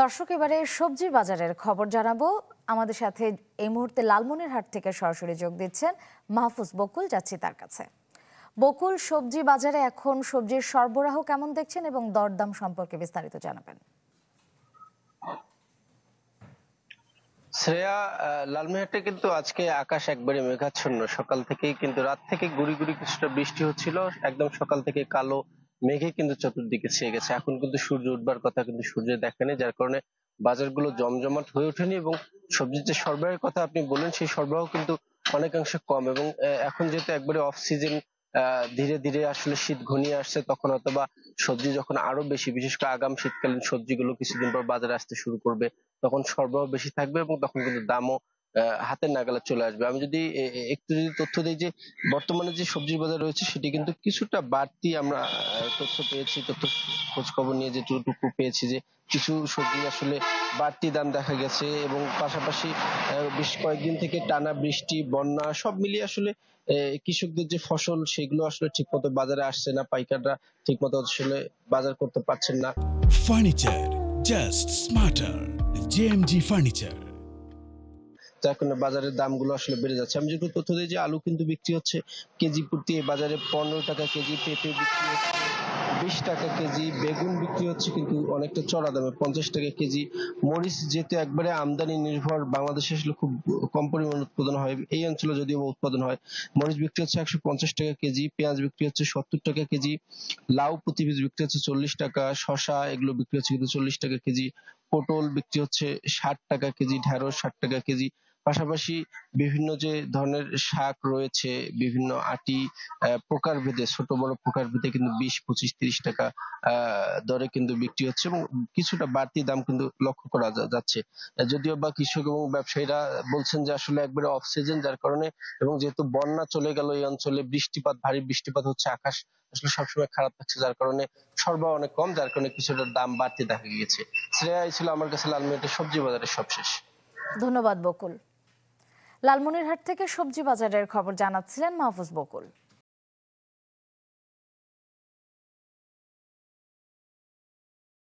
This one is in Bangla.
দর্শক, এবারে সবজি বাজারের খবর জানাবো। আমাদের সাথে এই মুহূর্তে লালমনিরহাট থেকে সরাসরি যোগ দিচ্ছেন মাহফুজ বকুল। যাচ্ছি তার কাছে। বকুল, সবজি বাজারে এখন সবজির সরবরাহ কেমন দেখছেন এবং দরদাম সম্পর্কে বিস্তারিত জানাবেন। শ্রেয়া, লালমনিরহাটে কিন্তু আজকে আকাশ একবারে মেঘাচ্ছন্ন। সকাল থেকেই কিন্তু রাত থেকে গুড়ি গুড়ি কিছুটা বৃষ্টি হচ্ছিল, একদম সকাল থেকে কালো মেঘে কিন্তু চতুর্দিকে ছেয়ে গেছে। এখন কিন্তু সূর্য উঠবার কথা, কিন্তু সূর্য দেখেনি, যার কারণে বাজারগুলো জমজমাট হয়ে ওঠেনি এবং সবজির যে সরবরাহের কথা আপনি বললেন সেই সরবরাহ কিন্তু অনেকাংশে কম। এবং এখন যেহেতু একবারে অফ সিজন, ধীরে ধীরে আসলে শীত ঘনিয়ে আসছে, তখন অথবা সবজি যখন আরো বেশি, বিশেষ করে আগাম শীতকালীন সবজিগুলো কিছুদিন পর বাজারে আসতে শুরু করবে, তখন সরবরাহ বেশি থাকবে এবং তখন কিন্তু দামও হাতের নাগালে চলে আসবে। আমি যদি একটু যদি তথ্য দিই যে বর্তমানে যে সবজির বাজার রয়েছে সেটি কিন্তু কিছুটা বাড়তি আমরা তথ্য পেয়েছি। খোঁজ খবর নিয়ে যেটুকু পেয়েছি যে কিছু সবজি আসলে বাড়তি দাম দেখা গেছে এবং পাশাপাশি বেশ কয়েকদিন থেকে টানা বৃষ্টি, বন্যা সব মিলিয়ে আসলে কৃষকদের যে ফসল সেগুলো আসলে ঠিক মতো বাজারে আসছে না, পাইকাররা ঠিক মতো আসলে বাজার করতে পারছেন না। Furniture just smarter, JMG furniture. যার কারণে বাজারের দামগুলো আসলে বেড়ে যাচ্ছে। আমি যেটুকু তথ্য দিই যে আলু কিন্তু বিক্রি হচ্ছে কেজি প্রতি বাজারে 15 টাকা কেজি, পেঁপে বিক্রি হচ্ছে 20 টাকা কেজি, বেগুন বিক্রি হচ্ছে কিন্তু অনেকটা চড়া দামে 50 টাকা কেজি। মরিচ যেহেতু একবারে আমদানি নির্ভর, বাংলাদেশে আসলে খুব কম পরিমাণ উৎপাদন হয়, এই অঞ্চলে যদিও উৎপাদন হয়। মরিচ বিক্রি হচ্ছে 150 টাকা কেজি, পেঁয়াজ বিক্রি হচ্ছে 70 টাকা কেজি, লাউ প্রতি পিস বিক্রি হচ্ছে 40 টাকা, শসা এগুলো বিক্রি হচ্ছে কিন্তু 40 টাকা কেজি, পটল বিক্রি হচ্ছে 60 টাকা কেজি, ঢেঁড়স 60 টাকা কেজি। পাশাপাশি বিভিন্ন যে ধরনের শাক রয়েছে, বিভিন্ন আটি প্রকারভেদে, ছোট বড় প্রকারভেদে কিন্তু 20, 25, 30 টাকা দরে কিন্তু বিক্রি হচ্ছে এবং কিছুটা বাড়তি দাম কিন্তু লক্ষ্য করা যাচ্ছে। যদিও বা কৃষক এবং ব্যবসায়ীরা বলছেন যে আসলে একবারে অফ সিজন, যার কারণে এবং যেহেতু বন্যা চলে গেল এই অঞ্চলে, বৃষ্টিপাত, ভারী বৃষ্টিপাত হচ্ছে, আকাশ আসলে সবসময় খারাপ থাকছে, যার কারণে সরবরাহ অনেক কম, যার কারণে কিছুটা দাম বাড়তি দেখা গিয়েছে। শ্রেয়া, এই ছিল আমার কাছে লালমনিরহাটের সবজি বাজারের সবশেষ। ধন্যবাদ বকুল। লালমনিরহাট থেকে সবজি বাজারের খবর জানাচ্ছিলেন মাহফুজ বকুল।